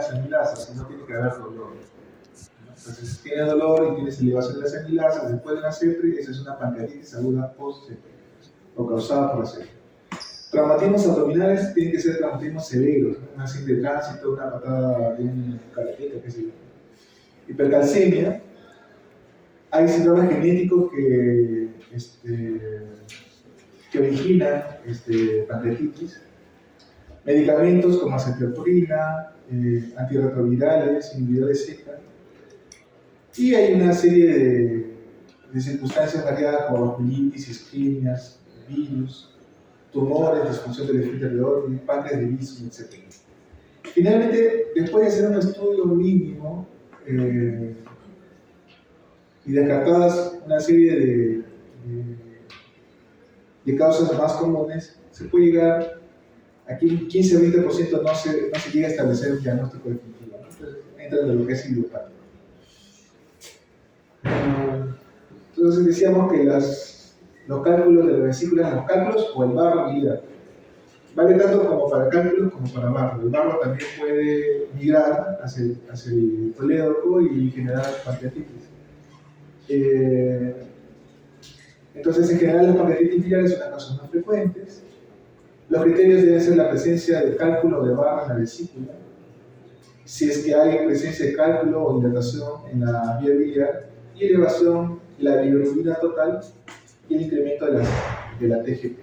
las amilasas, sino tiene que haber dolor. Entonces, si tiene dolor y tienes elevación de las amilasas después de la CEPRI, esa es una pancreatitis aguda post-CEPRI, o causada por la CEPRI. Traumatismos abdominales tienen que ser traumatismos severos, ¿no? Un accidente de tránsito, una patada de un karateca, qué sé yo. Hipercalcemia, hay síndromes genéticos que originan pancreatitis. Medicamentos como acetoprina, antirretrovirales, inhibidores CECA. Y hay una serie de circunstancias variadas como vasculitis, isquemias, virus, tumores, disfunción del esfínter de Oddi, páncreas de Bismuth, etc. Finalmente, después de hacer un estudio mínimo y descartadas una serie de causas más comunes, se puede llegar a que un 15-20% no se llega a establecer un diagnóstico definitivo. Entonces, entra en lo que es idiopático. Entonces decíamos que los cálculos de la vesícula, los cálculos o el barro biliar, vale tanto como para cálculos como para barro. El barro también puede migrar hacia el colédoco y generar pancreatitis. Entonces, en general, las pancreatitis biliares son las causas más frecuentes. Los criterios deben ser la presencia de cálculo de barro en la vesícula, si es que hay presencia de cálculo o dilatación en la vía biliar, y elevación de la bilirrubina total y el incremento de la TGP.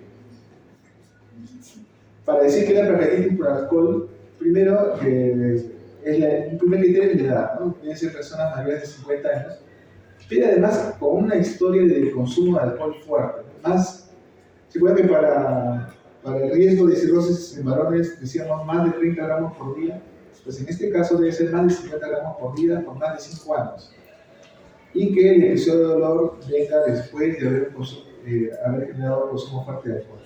Para decir que la pancreatitis por alcohol, primero, el primer criterio es la edad, ¿no? Deben ser personas mayores de 50 años, pero además con una historia de consumo de alcohol fuerte. Más, se puede que para el riesgo de cirrosis en varones decíamos más de 30 gramos por día, pues en este caso debe ser más de 50 gramos por día por más de 5 años. Y que el episodio de dolor venga después de haber generado consumo fuerte de alcohol.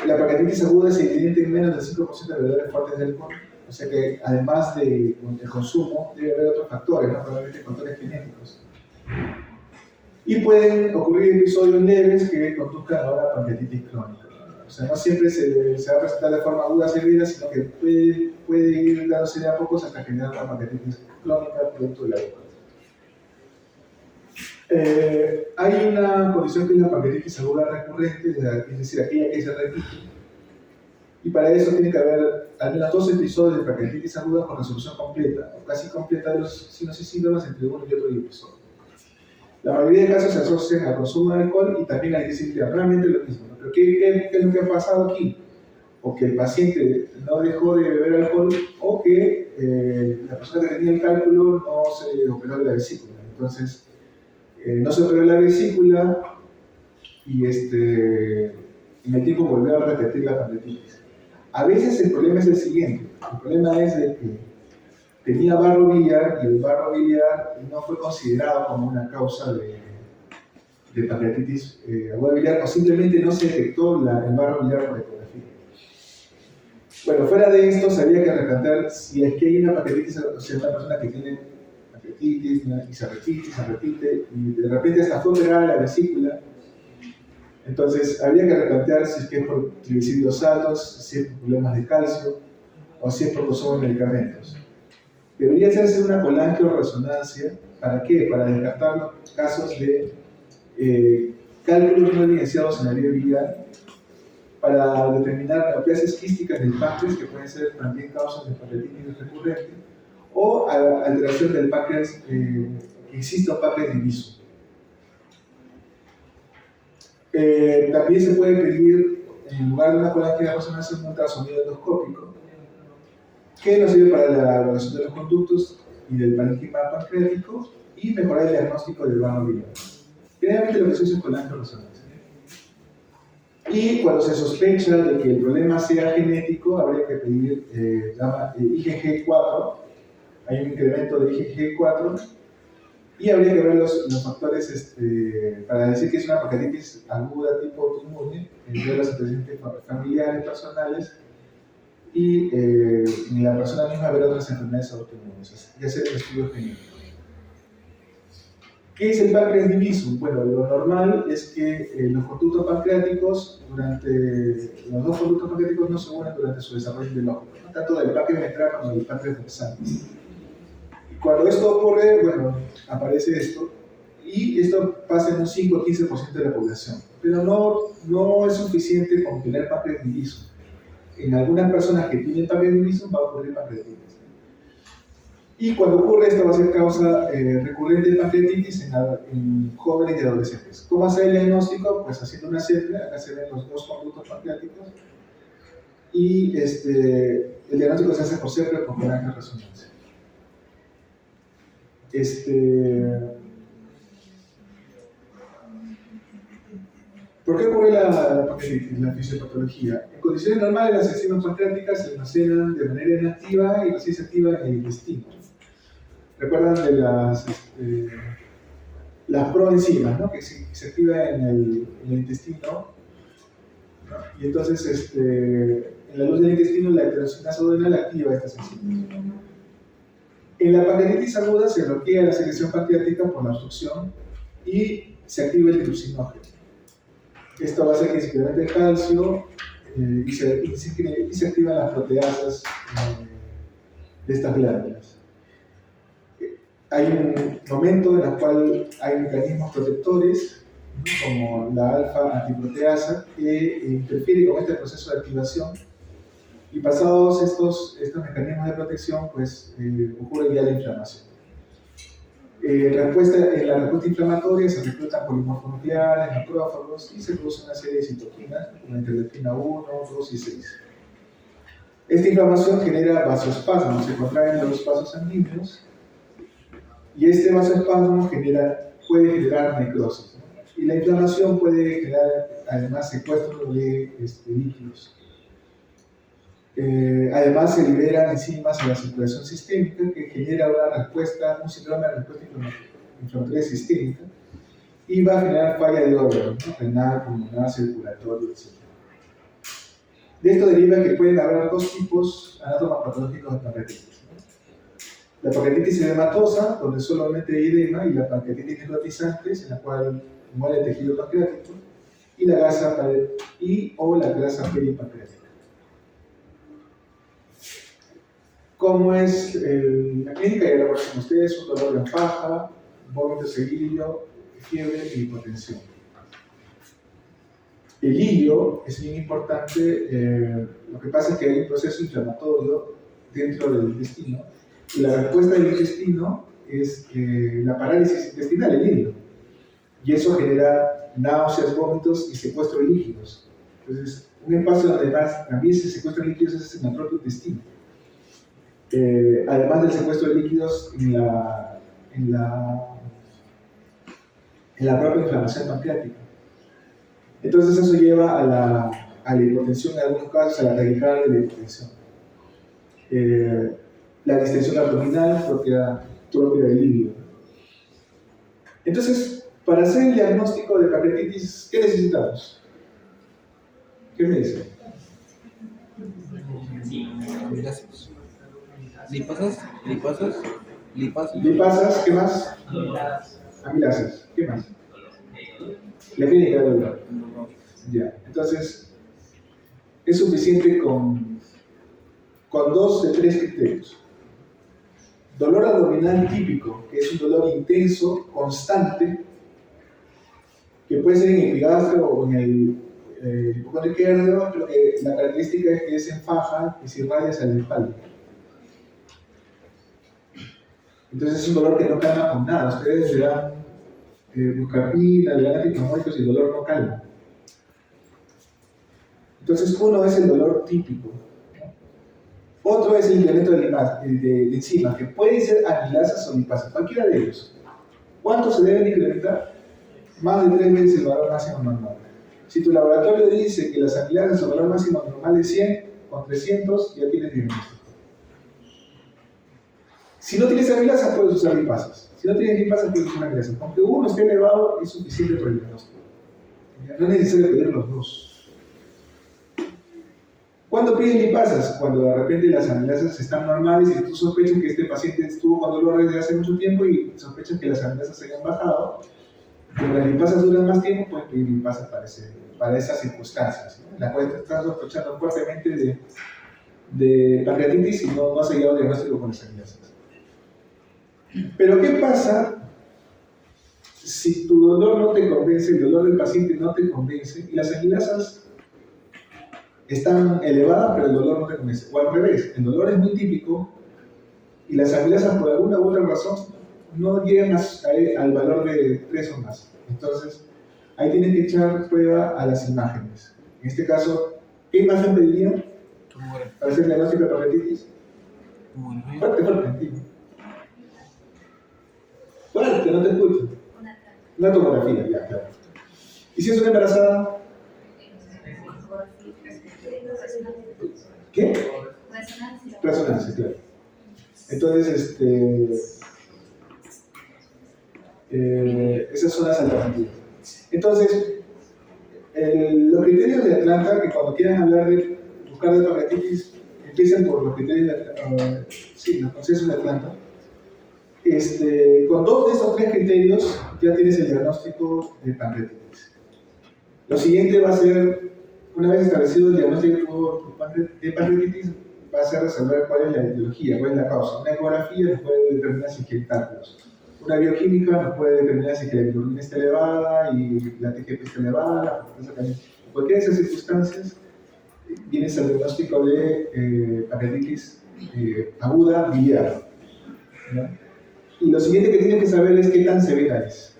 La pancreatitis aguda se evidente en menos del 5% de bebedores fuertes de alcohol, o sea que además del consumo debe haber otros factores, ¿no? Probablemente factores genéticos. Y pueden ocurrir episodios leves que conduzcan a una pancreatitis crónica. O sea, no siempre se va a presentar de forma aguda severa, sino que puede ir dándose de a pocos hasta generar una pancreatitis crónica producto de la alcohol. Hay una condición que es la pancreatitis aguda recurrente, es decir, aquella que se repite. Y para eso tiene que haber al menos 2 episodios de pancreatitis aguda con resolución completa, o casi completa de los signos y síntomas entre uno y otro episodio. La mayoría de casos se asocian al consumo de alcohol y también a la disciplina, realmente lo mismo. ¿No? Pero ¿qué es lo que ha pasado aquí? O que el paciente no dejó de beber alcohol, o que la persona que tenía el cálculo no se operó de la vesícula. Entonces, no se operó la vesícula y en el tiempo volvió a repetir la pancreatitis. A veces el problema es el siguiente: el problema es de que tenía barro biliar y el barro biliar no fue considerado como una causa de pancreatitis aguda biliar, o simplemente no se detectó el barro biliar por ecografía. Bueno, fuera de esto, se había que replantear si es que hay una pancreatitis, o sea, una persona que tiene pancreatitis y se repite, y de repente hasta fue operada la vesícula. Entonces, habría que replantear si es que es por triglicéridos altos, si es por problemas de calcio, o si es por consumo de medicamentos. Debería hacerse una colangio-resonancia. ¿Para qué? Para descartar los casos de cálculos no evidenciados en la vía biliar, para determinar neoplasias quísticas del páncreas, que pueden ser también causas de pancreatitis recurrente, o alteración del páncreas, que exista un páncreas diviso. También se puede pedir, en lugar de una colangio-resonancia, un ultrasonido endoscópico, que nos sirve para la evaluación de los conductos y del parénquima pancreático y mejorar el diagnóstico del barro biliar. Generalmente lo que se usa es colangio-resonancia. Y cuando se sospecha de que el problema sea genético, habría que pedir IgG4. Hay un incremento de IgG4 y habría que ver los factores para decir que es una pancreatitis aguda tipo autoinmune, ver los antecedentes familiares, personales, y en la persona misma ver otras enfermedades autoinmunes, ya sea el estudio genético. ¿Qué es el páncreas diviso? Bueno, lo normal es que los conductos pancreáticos, los dos conductos pancreáticos no se unen durante su desarrollo biológico, ¿no? Tanto del páncreas ventral como del páncreas dorsal. Y cuando esto ocurre, bueno, aparece esto, y esto pasa en un 5 o 15% de la población. Pero no es suficiente con tener páncreas diviso. En algunas personas que tienen páncreas diviso va a ocurrir pancreatitis. Y cuando ocurre esto va a ser causa recurrente de pancreatitis en jóvenes y adolescentes. ¿Cómo hacer el diagnóstico? Pues haciendo una sepsia, acá se ven los dos conductos pancreáticos, y el diagnóstico se hace por sepsia o por coraje resonancia. ¿Por qué ocurre la pancreatitis, la fisiopatología? En condiciones normales las enzimas pancreáticas se almacenan de manera inactiva y recién se activa en el intestino. ¿Recuerdan de las proenzimas, ¿no? Que se activa en el intestino, ¿no? Y entonces en la luz del intestino la heterocinasa duodenal activa estas enzimas. En la pancreatitis aguda se bloquea la secreción pancreática por la obstrucción y se activa el tirosínogeno. Esto va a hacer que se incremente el calcio y se activan las proteasas de estas glándulas. Hay un momento en el cual hay mecanismos protectores, como la alfa-antiproteasa, que interfiere con este proceso de activación, y pasados estos mecanismos de protección, pues ocurre ya la inflamación. En la respuesta inflamatoria se reclutan polimorfos nucleares, macrófagos, y se produce una serie de citoquinas, como la interleuquina 1, 2 y 6. Esta inflamación genera vasoespasmos, se contraen los vasos sanguíneos, y este vasoespasmo puede generar necrosis, ¿no? Y la inflamación puede generar además secuestro de líquidos. Además se liberan enzimas en la circulación sistémica que genera un síndrome de respuesta inflamatoria sistémica, y va a generar falla de órganos, ¿no? Renal, pulmonar, circulatorio, etc. De esto deriva que pueden haber dos tipos anatomopatológicos de pancreatitis, ¿no? La pancreatitis edematosa, donde solamente hay edema, y la pancreatitis necrotizante, en la cual muere el tejido pancreático, y la grasa peripancreática. ¿Cómo es la clínica? Ya lo conocen ustedes: un dolor en faja, vómito seguido, fiebre y hipotensión. El hilio es bien importante. Lo que pasa es que hay un proceso inflamatorio dentro del intestino, y la respuesta del intestino es la parálisis intestinal, el hilio, y eso genera náuseas, vómitos y secuestro de líquidos. Entonces, un espacio donde también se secuestran líquidos es en el propio intestino. Además del secuestro de líquidos en la propia inflamación pancreática. Entonces eso lleva a la hipotensión, en algunos casos a la taquicardia de la hipotensión. La distensión abdominal propia del hígado. Entonces, para hacer el diagnóstico de pancreatitis, ¿qué necesitamos? ¿Qué me dicen? Lipasas, ¿qué más? Amilasas, ¿qué más? La clínica de dolor. Ya, entonces, es suficiente con 2 de 3 criterios. Dolor abdominal típico, que es un dolor intenso, constante, que puede ser en el epigastrio o en el hipocondrio izquierdo, pero que la característica es que es en faja y se irradia hacia la espalda. Entonces es un dolor que no calma con nada. Ustedes le dan buscapina, le dan antiinflamatorios y el dolor no calma. Entonces uno es el dolor típico, ¿no? Otro es el incremento de enzimas, que pueden ser amilasas o lipasas, cualquiera de ellos. ¿Cuánto se deben incrementar? Más de 3 veces el valor máximo normal. Si tu laboratorio dice que las amilasas, su valor máximo normal es 100, con 300 ya tienes diagnóstico. Si no tienes amilasas, puedes usar lipasas. Si no tienes lipasas, puedes usar amilasas. Aunque uno esté elevado, es suficiente para el diagnóstico. No es necesario pedir los dos. ¿Cuándo ¿Cuándo piden lipasas? Cuando de repente las amilasas están normales y tú sospechas que este paciente estuvo con dolor desde hace mucho tiempo y sospechas que las amilasas se hayan bajado. Como las lipasas duran más tiempo, puedes pedir lipasas para esas circunstancias, ¿no? En la cual te estás sospechando fuertemente de pancreatitis y no has llegado al diagnóstico con las amilasas. Pero ¿qué pasa si tu dolor no te convence, el dolor del paciente no te convence y las amilasas están elevadas pero el dolor no te convence? O al revés, el dolor es muy típico y las amilasas por alguna u otra razón no llegan al valor de 3 o más. Entonces, ahí tienen que echar prueba a las imágenes. En este caso, ¿qué imagen pedirían para hacer el diagnóstico de pancreatitis? Fuerte. Fuerte, no te escucho. Una tomografía, ya, claro. ¿Y si es una embarazada? ¿Qué? Resonancia, claro. Entonces, esas son las alternativas. Entonces, los criterios de Atlanta, que cuando quieran hablar de buscar de pancreatitis, empiezan por los criterios de los consensos de Atlanta. Con 2 de esos 3 criterios ya tienes el diagnóstico de pancreatitis. Lo siguiente va a ser, una vez establecido el diagnóstico de pancreatitis, va a ser resolver cuál es la etiología, cuál es la causa. Una ecografía nos puede determinar si hay cálculos. Una bioquímica nos puede determinar si la bilirrubina está elevada y la TGP está elevada. En cualquiera de esas circunstancias, vienes al diagnóstico de pancreatitis aguda biliar, ¿no? Y lo siguiente que tienes que saber es qué tan severa es.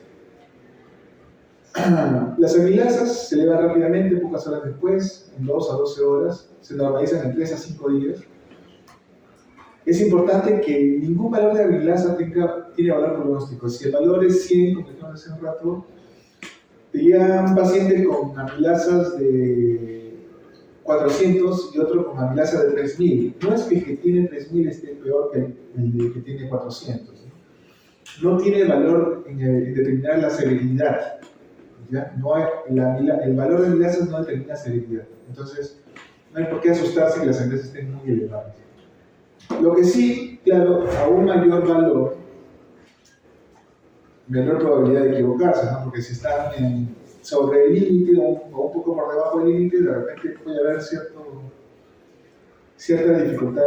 Las amilasas se elevan rápidamente, pocas horas después, en 2 a 12 horas, se normalizan en 3 a 5 días. Es importante que ningún valor de amilasa tiene valor pronóstico. Si el valor es 100, como dijimos hace un rato, te llega un paciente con amilasas de 400 y otro con amilasas de 3000. No es que el que tiene 3000 esté peor que el que tiene 400. No tiene valor en determinar la severidad. ¿Ya? El valor de amilasas no determina severidad. Entonces, no hay por qué asustarse que las amilasas estén muy elevadas. Lo que sí, claro, a un mayor valor, menor probabilidad de equivocarse, ¿no? Porque si están sobre el límite o un poco por debajo del límite, de repente puede haber cierta dificultad,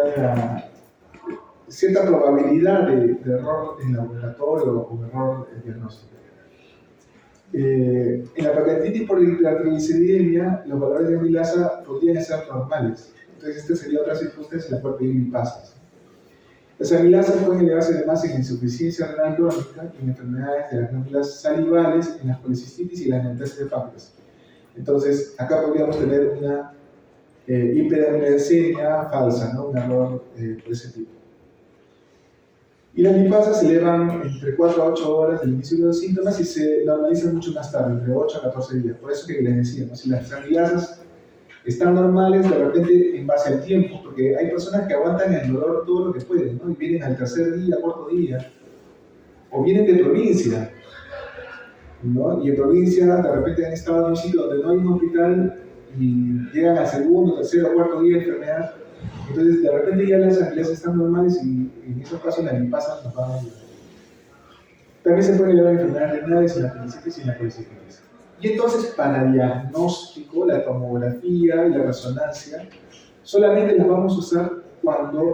cierta probabilidad de error en laboratorio o error en diagnóstico. En la pancreatitis por hipertrigliceridemia, los valores de amilasa podrían ser normales. Entonces, esta sería otra circunstancia en la cual pedir lipasas. Las amilasas pueden elevarse además en insuficiencia renal crónica y en enfermedades de las glándulas salivales, en las colicistitis y las neoplasias de páncreas. Entonces, acá podríamos tener una hiperamilasemia falsa, ¿no? Un error por ese tipo. Y las lipasas se elevan entre 4 a 8 horas del inicio de los síntomas y se normalizan mucho más tarde, entre 8 a 14 días. Por eso que les decía, ¿no? Si las amilasas están normales, de repente en base al tiempo, porque hay personas que aguantan el dolor todo lo que pueden, ¿no? Y vienen al tercer día, cuarto día, o vienen de provincia, ¿no? Y en provincia de repente han estado en un sitio donde no hay un hospital y llegan al segundo, tercero, cuarto día de enfermedad. Entonces, de repente ya las amilasas están normales y en esos casos las lipasas nos van a ayudar. También se pueden elevar enfermedades renales en la apendicitis y en la colicitis. Y entonces, para diagnóstico, la tomografía y la resonancia solamente las vamos a usar cuando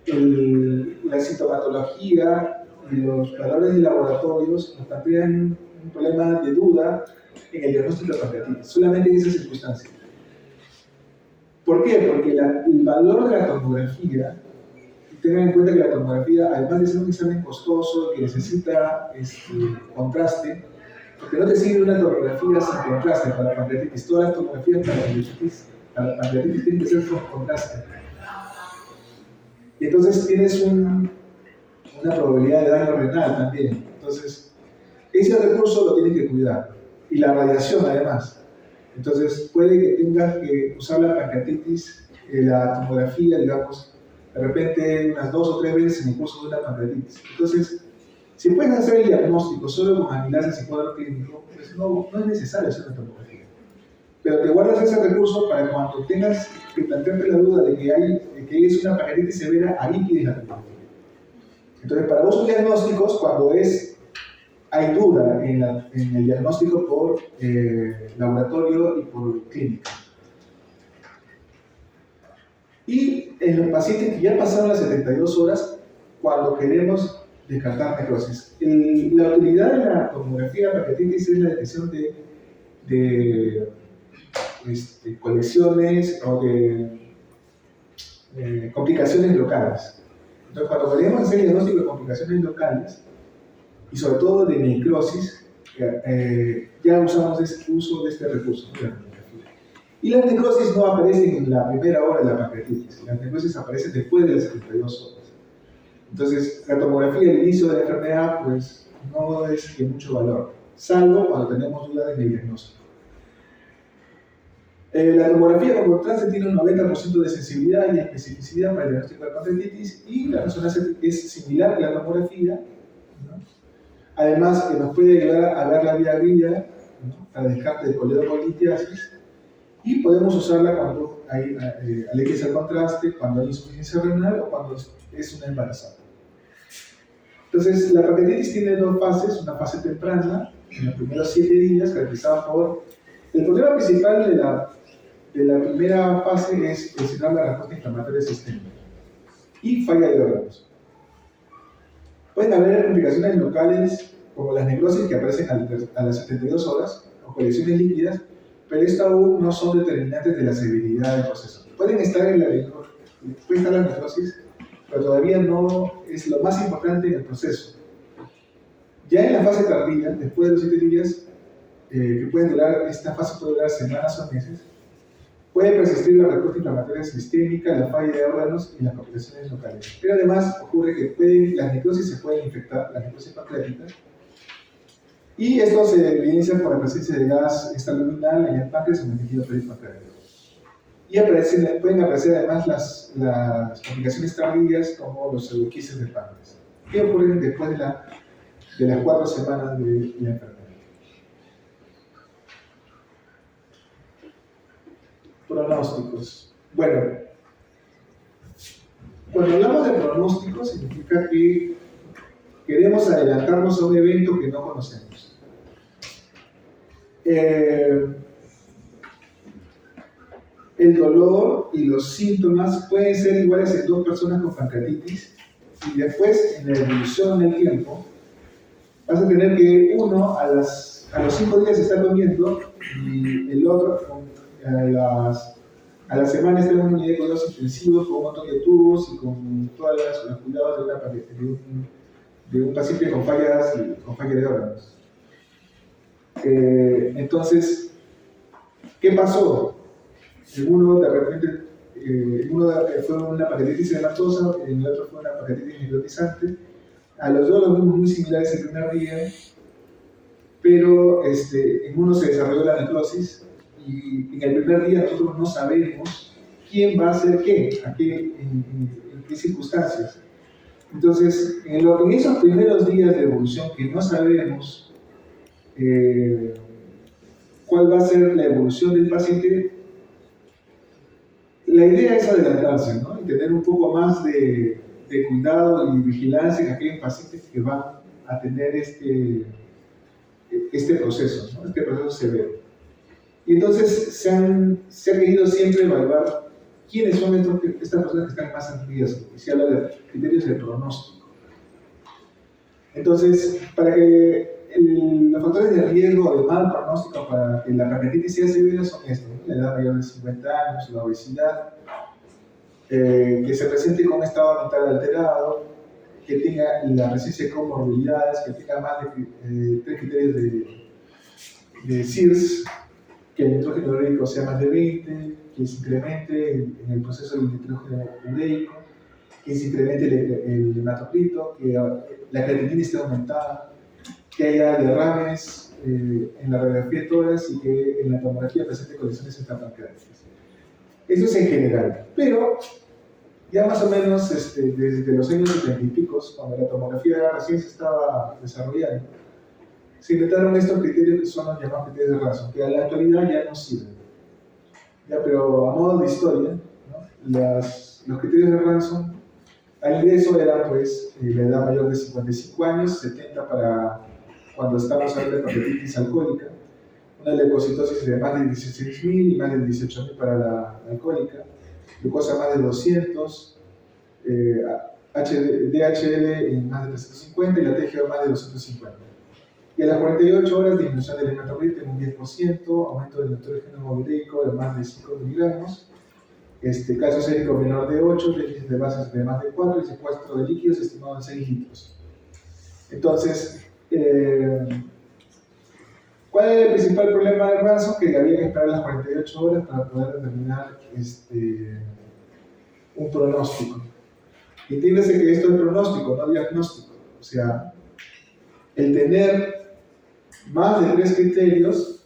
la sintomatología y los valores de laboratorios nos plantean un problema de duda en el diagnóstico de pancreatitis. Solamente en esa circunstancia. ¿Por qué? Porque el valor de la tomografía, y tengan en cuenta que la tomografía, además de ser un examen costoso que necesita contraste, porque no te sirve una tomografía sin contraste para la pancreatitis. Todas las tomografías para la pancreatitis tienen que ser con contraste. Y entonces tienes una probabilidad de daño renal también. Entonces, ese recurso lo tienes que cuidar. Y la radiación además. Entonces, puede que tengas que usar la pancreatitis, la tomografía, digamos, de repente unas 2 o 3 veces en el curso de una pancreatitis. Entonces, si puedes hacer el diagnóstico solo con amilasas y cuadro clínico, pues no es necesario hacer una tomografía. pero te guardas ese recurso para cuando tengas que plantearte la duda de que es una pancreatitis severa, ahí pides la tomografía. Entonces, para usos diagnósticos, cuando hay duda en el diagnóstico por laboratorio y por clínica. Y en los pacientes que ya pasaron las 72 horas, cuando queremos descartar necrosis. La utilidad de la tomografía de pancreatitis es la detección de colecciones o de complicaciones locales. Entonces, cuando queremos hacer el diagnóstico de complicaciones locales, y sobre todo de necrosis, ya usamos uso de este recurso, de la tomografía. Y las necrosis no aparecen en la primera hora de la pancreatitis, las necrosis aparecen después de las 72 horas. Entonces, la tomografía al inicio de la enfermedad, pues, no es de mucho valor, salvo cuando tenemos dudas en el diagnóstico. La tomografía con contraste tiene un 90% de sensibilidad y especificidad para el diagnóstico de pancreatitis y la resonancia es similar a la tomografía, ¿no? Además, que nos puede ayudar a ver la vía aguda, ¿no?, para descarte de coledocolitiasis, y podemos usarla cuando hay alergias al contraste, cuando hay insuficiencia renal o cuando es una embarazada. Entonces, la pancreatitis tiene dos fases, una fase temprana, en los primeros 7 días, caracterizada por... El problema principal de la primera fase es el síndrome de la respuesta inflamatoria sistémica y falla de órganos. Pueden haber complicaciones locales como las necrosis que aparecen a las 72 horas o colecciones líquidas, pero estas aún no son determinantes de la severidad del proceso. Puede estar la necrosis, pero todavía no es lo más importante en el proceso. Ya en la fase tardía, después de los 7 días, que pueden durar, esta fase puede durar semanas o meses, puede persistir la respuesta inflamatoria sistémica, la falla de órganos y las complicaciones locales. Pero además ocurre que las necrosis se pueden infectar, la necrosis pancreática, y esto se evidencia por la presencia de gas extraluminal en el páncreas o en el tejido peripancreático. Y pueden aparecer además las complicaciones tardías como los pseudoquistes del páncreas, que ocurren después de las 4 semanas de la enfermedad. Pronósticos. Bueno, cuando hablamos de pronósticos significa que queremos adelantarnos a un evento que no conocemos. El dolor y los síntomas pueden ser iguales en 2 personas con pancreatitis, y después, en la evolución del tiempo, vas a tener que uno a los 5 días está comiendo y el otro a la semana está en una unidad de cuidados intensivos con un montón de tubos y con todos los cuidados de un paciente con falla de órganos. Entonces, ¿qué pasó? Uno de repente, fue una pancreatitis edematosa, en el otro fue una pancreatitis necrotizante. A los dos los vimos muy similares el primer día, pero en uno se desarrolló la necrosis y en el primer día nosotros no sabemos quién va a hacer qué, en qué circunstancias. Entonces, en esos primeros días de evolución que no sabemos cuál va a ser la evolución del paciente, la idea es adelantarse, ¿no?, y tener un poco más de cuidado y vigilancia en aquellos pacientes que van a tener este proceso, ¿no?, este proceso severo. Y entonces se ha querido siempre evaluar quiénes son estas personas que están más en riesgo, y se habla de criterios de pronóstico. Entonces, para que los factores de riesgo o de mal pronóstico para que la pancreatitis sea severa son estos, ¿no?, la edad mayor de 50 años, la obesidad, que se presente con un estado mental alterado, que tenga la presencia de comorbilidades, que tenga más de 3 criterios de CIRS, que el nitrógeno ureico sea más de 20, que se incremente en el proceso del nitrógeno ureico, que se incremente el hematocrito, que la creatinina esté aumentada, que haya derrames en la radiografía de tórax y que en la tomografía presente condiciones extrapancreáticas. Eso es en general, pero ya más o menos desde los años 70 y pico, cuando la tomografía recién se estaba desarrollando, se inventaron estos criterios que son los llamados criterios de Rason, que a la actualidad ya no sirven. Ya, pero a modo de historia, ¿no? Los criterios de Ransom al ingreso eran pues la edad mayor de 55 años, 70 para cuando estamos hablando de hepatitis alcohólica, una leucocitosis de más de 16.000 y más de 18.000 para la alcohólica, glucosa más de 200, DHL en más de 350 y la TGO más de 250. Y a las 48 horas, disminución del hematocrito en un 10%, aumento del nitrógeno hemoglucémico de más de 5 miligramos, calcio sérico menor de 8, déficit de bases de más de 4 y secuestro de líquidos estimado en 6 litros. Entonces, ¿cuál es el principal problema del Ransom? Que había que esperar las 48 horas para poder determinar un pronóstico. Entiéndase que esto es pronóstico, no diagnóstico. O sea, el tener más de 3 criterios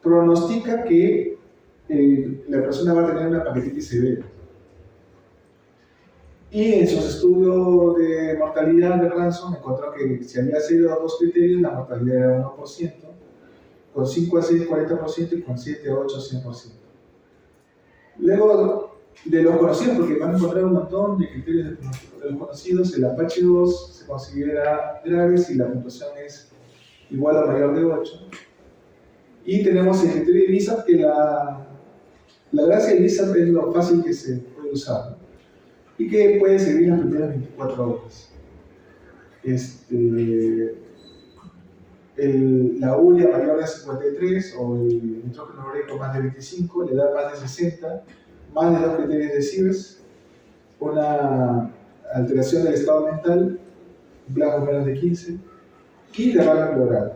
pronostica que la persona va a tener una pancreatitis severa. Y en sus estudios de mortalidad de Ransom encontró que si había 0 a 2 criterios, la mortalidad era 1%, con 5 a 6, 40% y con 7 a 8, 100%. Luego, de los conocidos, porque van a encontrar un montón de criterios de pronóstico. De los conocidos, el Apache 2 se considera grave si la puntuación es igual o mayor de 8. Y tenemos el criterio de ISAP, que la gracia del ISAP es lo fácil que se puede usar, ¿no? Y que puede servir las primeras 24 horas. La urea mayor de 53 o el nitrógeno ureico más de 25, la edad más de 60, más de 2 criterios de Sears, una alteración del estado mental, un plasma menos de 15 y derrame pleural.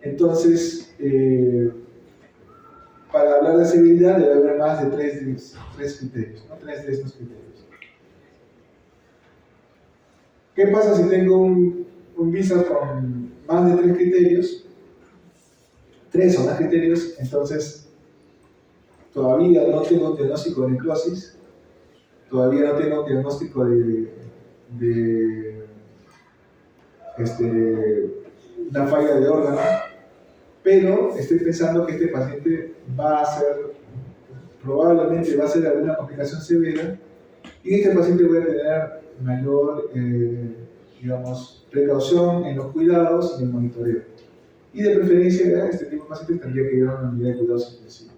Entonces, para hablar de severidad debe haber más de 3 criterios, ¿no? 3 de estos criterios. ¿Qué pasa si tengo un visa con más de 3 criterios? 3 o más criterios, entonces todavía no tengo un diagnóstico de necrosis, todavía no tengo un diagnóstico de una falla de órgano, pero estoy pensando que este paciente probablemente va a ser alguna complicación severa, y en este paciente voy a tener mayor, precaución en los cuidados y en el monitoreo. Y de preferencia, este tipo de pacientes tendría que ir a una unidad de cuidados intensivos.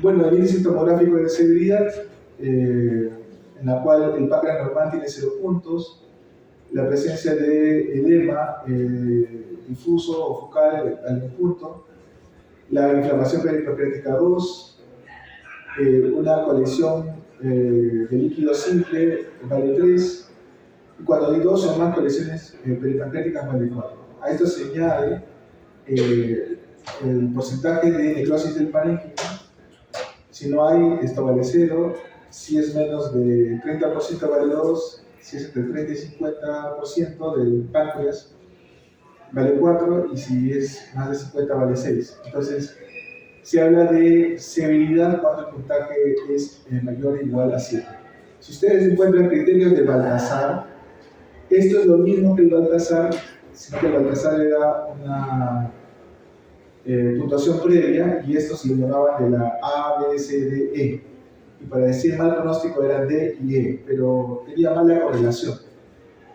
Bueno, el índice tomográfico de severidad, en la cual el páncreas normal tiene 0 puntos, la presencia de edema difuso o focal al 1 punto, la inflamación peripancreática 2, una colección de líquido simple vale 3, y cuando hay 2 o más colecciones peripancreáticas vale 4. A esto se añade el porcentaje de necrosis del parénquima. Si no hay, esto vale 0. Si es menos de 30% vale 2. Si es entre 30 y 50% del páncreas vale 4. Y si es más de 50 vale 6. Entonces, se habla de severidad cuando el puntaje es mayor o igual a 7. Si ustedes encuentran criterios de Baltasar, esto es lo mismo que el Baltasar, sino que el Baltasar era una puntuación previa, y esto se le llamaban de la A, B, C, D, E. Y para decir mal pronóstico eran D y E, pero tenía mala correlación.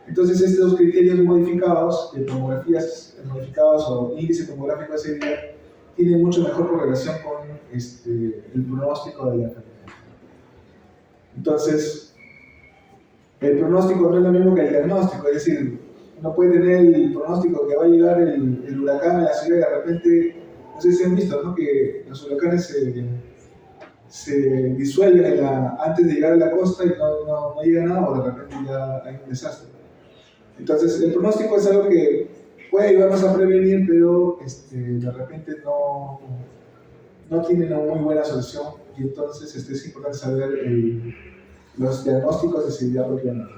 Entonces estos criterios modificados, de tomografías modificadas o índice tomográfico de severidad, tienen mucho mejor correlación con el pronóstico de la enfermedad. Entonces, el pronóstico no es lo mismo que el diagnóstico, es decir, uno puede tener el pronóstico que va a llegar el huracán a la ciudad y de repente, no sé si han visto, ¿no?, que los huracanes se disuelven antes de llegar a la costa y no llega nada, o de repente ya hay un desastre. Entonces, el pronóstico es algo que puede ayudarnos a prevenir, pero de repente no tiene una muy buena solución, y entonces es importante saber los diagnósticos de severidad propiamente.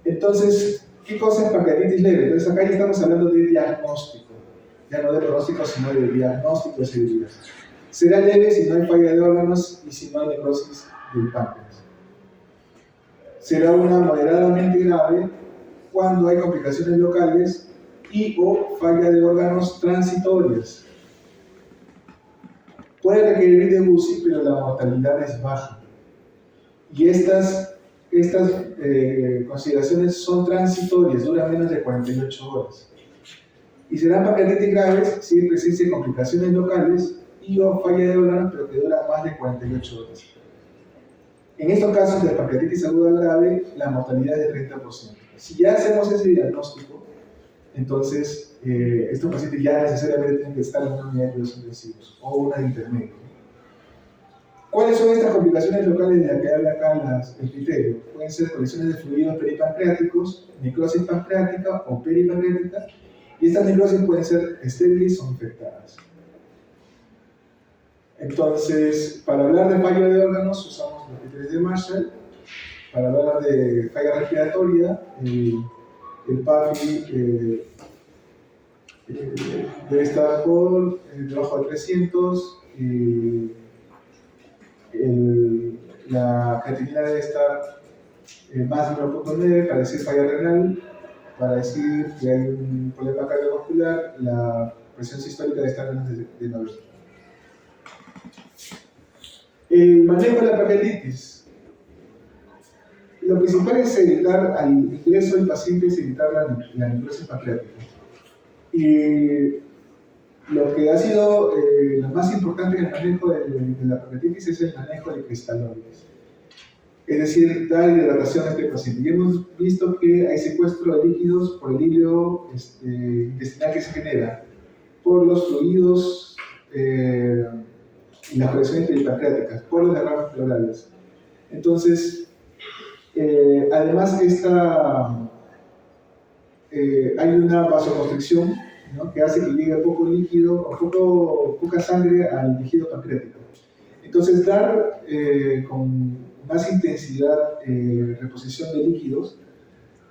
Entonces, ¿qué cosa es pancreatitis leve? Entonces acá ya estamos hablando de diagnóstico, ya no de pronóstico, sino de diagnóstico de severidad. Será leve si no hay falla de órganos y si no hay necrosis del páncreas. Será una moderadamente grave cuando hay complicaciones locales y o falla de órganos transitorias. Puede requerir de UCI, pero la mortalidad es baja. Y estas consideraciones son transitorias, duran menos de 48 horas. Y serán pancreatitis graves si hay presencia de complicaciones locales y o falla de órganos, pero que dura más de 48 horas. En estos casos de pancreatitis aguda grave, la mortalidad es de 30%. Si ya hacemos ese diagnóstico, entonces estos pacientes ya necesariamente tienen que estar en una unidad de cuidados intensivos o una de intermedio. ¿Cuáles son estas complicaciones locales de las que habla acá el criterio? Pueden ser colecciones de fluidos peripancreáticos, necrosis pancreática o peripancreática, y estas necrosis pueden ser estériles o infectadas. Entonces, para hablar de falla de órganos usamos los criterios de Marshall. Para hablar de falla respiratoria, el PAFI debe estar por debajo de 300, la creatinina debe estar más de 1.9 para decir falla renal, para decir que hay un problema cardiovascular, la presión sistólica debe estar menos de 90. El manejo de la pancreatitis. Lo principal es evitar al ingreso del paciente, es evitar la necrosis pancreática. Y lo que ha sido lo más importante en el manejo de la pancreatitis es el manejo de cristaloides. Es decir, dar hidratación a este paciente. Y hemos visto que hay secuestro de líquidos por el hilo intestinal que se genera, por los fluidos y las colecciones peripancreáticas, por los derrames pleurales. Entonces, además hay una vasoconstricción, ¿no?, que hace que llegue poco líquido o poca sangre al tejido pancreático. Entonces, dar con más intensidad reposición de líquidos,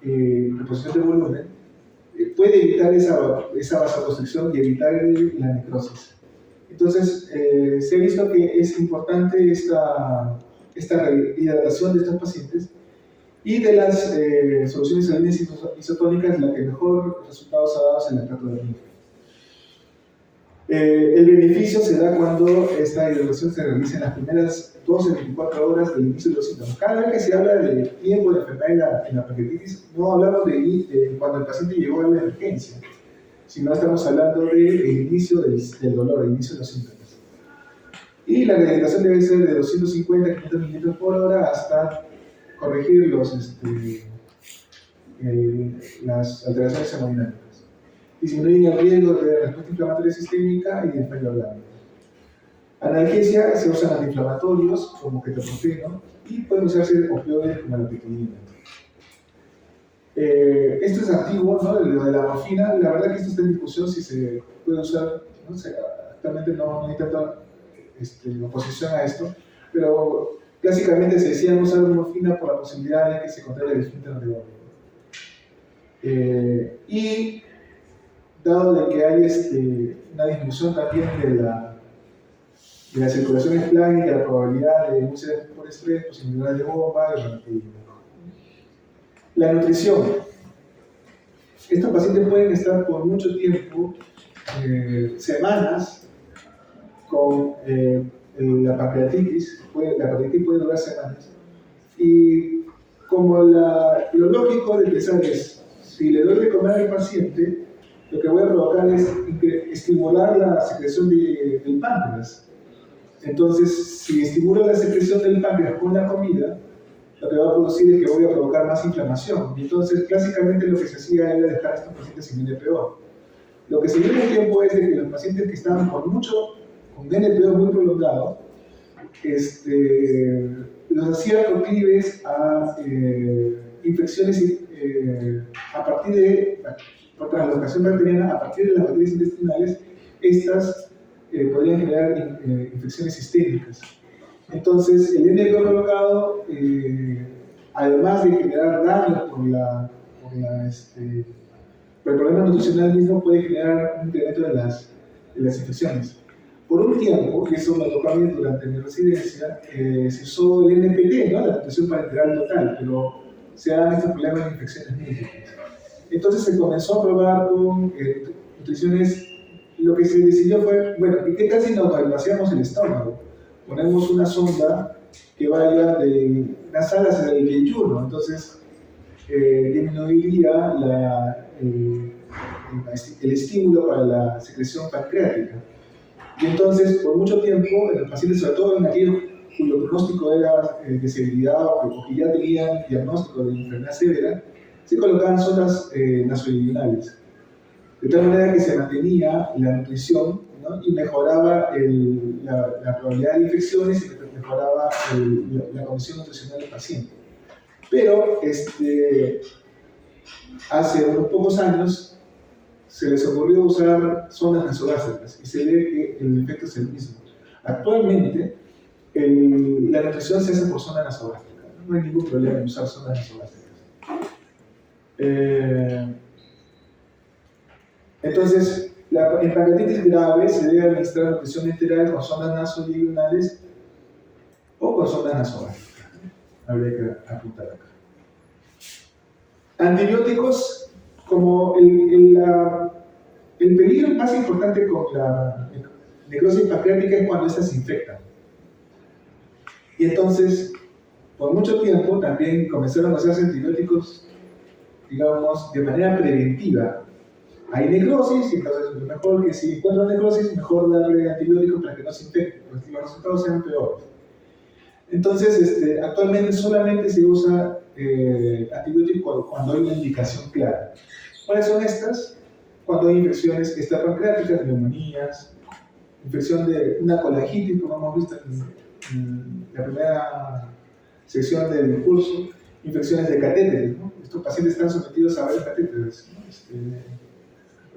reposición de volumen, puede evitar esa vasoconstricción y evitar la necrosis. Entonces, se ha visto que es importante esta hidratación de estos pacientes, y de las soluciones salinas isotónicas, la que mejor resultados ha dado es el lactato de linfa. El beneficio se da cuando esta hidratación se realiza en las primeras 12 a 24 horas del inicio de los síntomas. Cada vez que se habla de tiempo de enfermedad en la pancreatitis, no hablamos de cuando el paciente llegó a la emergencia, sino estamos hablando del inicio del dolor, el inicio de los síntomas. Y la hidratación debe ser de 250 a 500 mililitros por hora hasta corregir las alteraciones hemodinámicas. Disminuyen el riesgo de respuesta inflamatoria sistémica y de fallo orgánico. Analgesia: se usan antiinflamatorios como ketoprofeno y pueden usarse opioides como la piquilina. Esto es antiguo, ¿no? Lo de la morfina, la verdad que esto está en discusión si se puede usar, no sé, actualmente no hay tanta oposición a esto, pero clásicamente se decía no usar morfina por la posibilidad de que se contraiga el esfínter de Doyle. Y dado de que hay una disminución también de la circulación esplánica, la probabilidad de úlceras por estrés, posibilidades de bomba y reumatismo. La nutrición. Estos pacientes pueden estar por mucho tiempo, semanas, con la pancreatitis. La pancreatitis puede durar semanas. Y como lo lógico de pensar es, si le doy de comer al paciente, lo que voy a provocar es estimular la secreción del páncreas. Entonces, si estimulo la secreción del páncreas con la comida, lo que va a producir es que voy a provocar más inflamación. Y entonces, clásicamente lo que se hacía era dejar a estos pacientes sin NPO. Lo que se vio en el tiempo es de que los pacientes que estaban con NPO muy prolongado, los hacía proclives a infecciones a partir de, por translocación bacteriana, a partir de las bacterias intestinales. Estas podrían generar infecciones sistémicas. Entonces, el NPO prolongado, además de generar daño por el problema nutricional mismo, puede generar un incremento de las infecciones. Por un tiempo, que eso me tocó a mí durante mi residencia, se usó el NPT, ¿no?, la nutrición parenteral total, pero se dan estos problemas de infecciones múltiples. Entonces se comenzó a probar con nutriciones. Lo que se decidió fue, bueno, ¿y qué tal si nos vaciamos el estómago? Ponemos una sonda que vaya de nasal hacia el yeyuno, entonces disminuiría el estímulo para la secreción pancreática. Y entonces, por mucho tiempo, en los pacientes, sobre todo en aquellos cuyo pronóstico era de severidad o que ya tenían diagnóstico de enfermedad severa, se colocaban sondas nasoidionales, de tal manera que se mantenía la nutrición, ¿no? Y mejoraba la probabilidad de infecciones y mejoraba la condición nutricional del paciente. Pero hace unos pocos años se les ocurrió usar sondas nasogástricas y se ve que el efecto es el mismo. Actualmente, la nutrición se hace por sonda nasogástrica. No hay ningún problema en usar sondas nasogástricas. Entonces, en pancreatitis grave se debe administrar nutrición enteral con sondas nasoyeyunales o con sondas nasogástricas. Habría que apuntar acá. Antibióticos, como el peligro más importante con la necrosis pancreática es cuando ésta se infecta. Y entonces, por mucho tiempo también comenzaron a usarse antibióticos, digamos, de manera preventiva. Hay necrosis, y entonces lo mejor que si encuentran necrosis, mejor darle antibióticos para que no se infecte, porque los resultados sean peores. Entonces, actualmente solamente se usa antibiótico cuando hay una indicación clara. ¿Cuáles son estas? Cuando hay infecciones extrapancreáticas, neumonías, infección de una colangitis, como hemos visto en la primera sección del curso, infecciones de catéteres, ¿no? Estos pacientes están sometidos a varios catéteres, ¿no?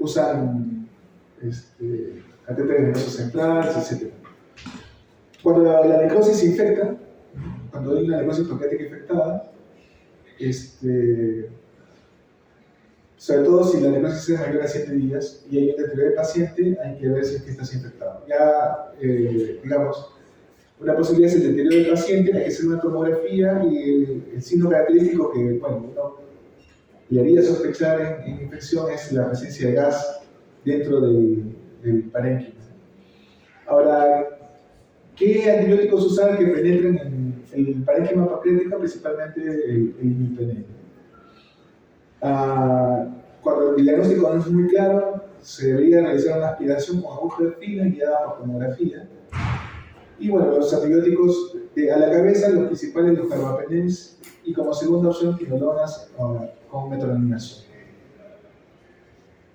Usan catéteres venosos centrales, etc. Cuando la necrosis se infecta, cuando hay una necrosis pancreática infectada, sobre todo si la necrosis es mayor a 7 días y hay un deterioro del paciente, hay que ver si es que está infectado. Ya, digamos, una posibilidad es el deterioro del paciente, hay que hacer una tomografía y el signo característico que, bueno, uno le haría sospechar en infección es la presencia de gas dentro del parénquima. Ahora, ¿qué antibióticos usar que penetren en el parénquima pancreático? Principalmente el imipenem. Cuando el diagnóstico no es muy claro, se debería realizar una aspiración con aguja fina guiada por tomografía. Y bueno, los antibióticos a la cabeza, los principales, los carbapenems, y como segunda opción, quinolonas con metronidazol.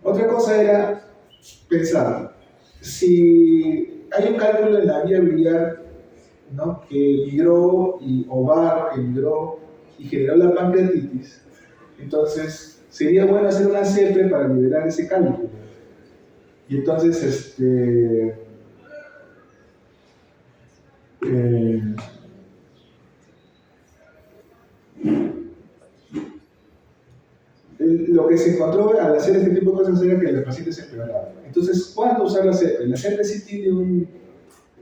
Otra cosa era pensar, si hay un cálculo en la vía biliar, ¿no?, que migró, o barro que migró y generó la pancreatitis, entonces sería bueno hacer una CEPRE para liberar ese cálculo. Y entonces, lo que se encontró al hacer este tipo de cosas era que los pacientes se empeoraban. Entonces, ¿cuándo usar la CEPRE? La CEPRE sí tiene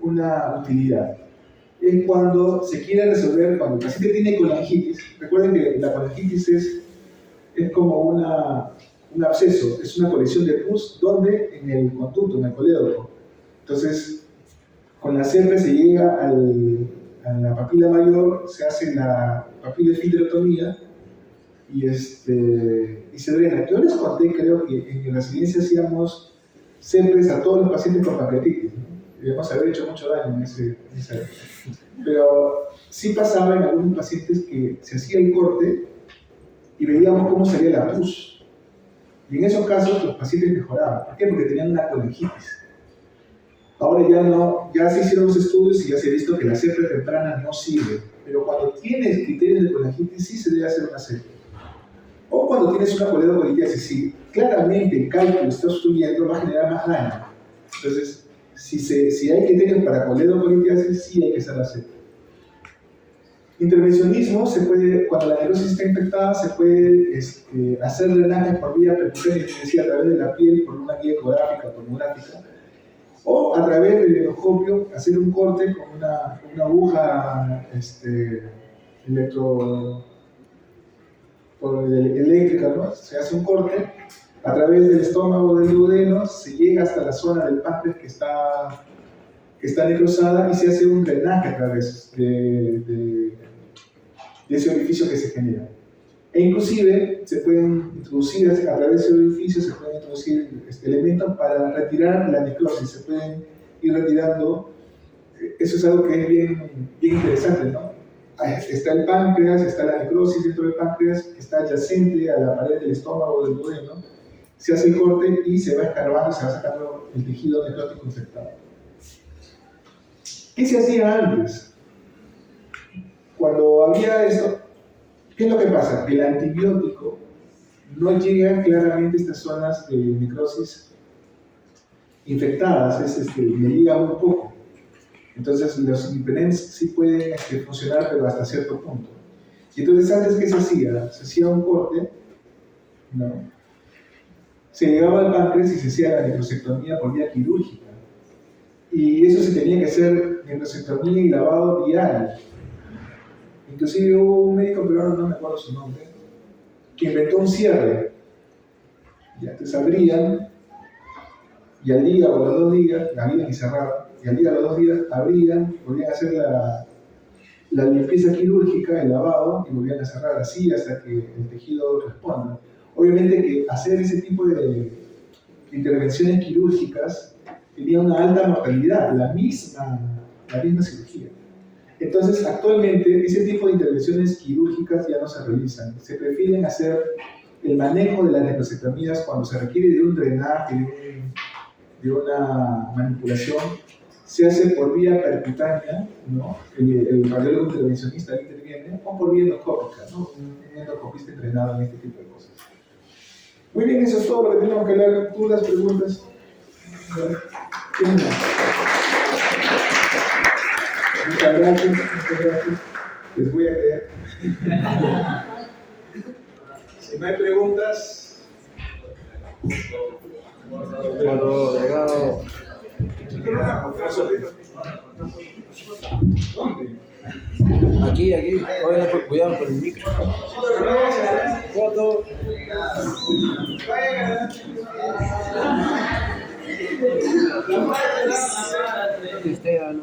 una utilidad. Es cuando se quiere resolver, cuando el paciente tiene colangitis. Recuerden que la colangitis es como un absceso, es una colección de pus donde en el conducto, en el colédoco. Entonces, con la CEPRE se llega a la papila mayor, se hace la papiloesfinterotomía y se drena. Yo les conté, creo que en la residencia hacíamos CEPRES a todos los pacientes con pancreatitis, ¿no? Debemos haber hecho mucho daño en esa época. Pero sí pasaba en algunos pacientes que se hacía el corte y veíamos cómo salía la pus. Y en esos casos los pacientes mejoraban. ¿Por qué? Porque tenían una colangitis. Ahora ya no, ya se hicieron los estudios y ya se ha visto que la CEPRE temprana no sirve. Pero cuando tienes criterios de colangitis sí se debe hacer una CEPRE. O cuando tienes una coledocolitis, si claramente el cálculo está subiendo, va a generar más daño. Entonces, si hay criterios para coledocolitis, sí hay que hacer la CEPRE. Intervencionismo, cuando la necrosis está infectada, se puede hacer drenaje por vía percutánea, es decir, a través de la piel, por una guía ecográfica o tomográfica, o a través del endoscopio, hacer un corte con una aguja por eléctrica, ¿no? Se hace un corte a través del estómago del duodeno, se llega hasta la zona del páncreas que está necrosada y se hace un drenaje a través de ese orificio que se genera. E inclusive se pueden introducir a través de ese orificio, se pueden introducir elementos para retirar la necrosis, se pueden ir retirando. Eso es algo que es bien interesante, ¿no? Está el páncreas, está la necrosis dentro del páncreas, que está adyacente a la pared del estómago del duodeno. Se hace el corte y se va escarbando, se va sacando el tejido necrótico infectado. ¿Qué se hacía antes? Cuando había esto, ¿qué es lo que pasa? Que el antibiótico no llega claramente a estas zonas de necrosis infectadas, le llega muy poco. Entonces los impediments sí pueden funcionar, pero hasta cierto punto. Y entonces antes, ¿qué se hacía? Se hacía un corte, ¿no? Se llegaba al páncreas y se hacía la necrosectomía por vía quirúrgica. Y eso se tenía que hacer necrosectomía y lavado diario. Inclusive hubo un médico peruano, no me acuerdo su nombre, que inventó un cierre. Ya te abrían, y al día o a los 2 días, abrían y cerraban, y al día o a los 2 días abrían, volvían a hacer la limpieza quirúrgica, el lavado, y volvían a cerrar así hasta que el tejido responda. Obviamente que hacer ese tipo de intervenciones quirúrgicas tenía una alta mortalidad, la misma cirugía. Entonces, actualmente, ese tipo de intervenciones quirúrgicas ya no se realizan. Se prefieren hacer el manejo de las necrosectomías cuando se requiere de un drenaje, de una manipulación. Se hace por vía percutánea, ¿no? El radiólogo intervencionista interviene, o por vía endoscópica, ¿no? Un endoscopista entrenado en este tipo de cosas. Muy bien, eso es todo lo que tenemos que hablar. ¿Dudas, preguntas? Muchas gracias. Les voy a leer. Si no hay preguntas. Bueno, legado. ¿Dónde? Aquí. Oigan, pues, cuidado con el micro. Foto. Esteban.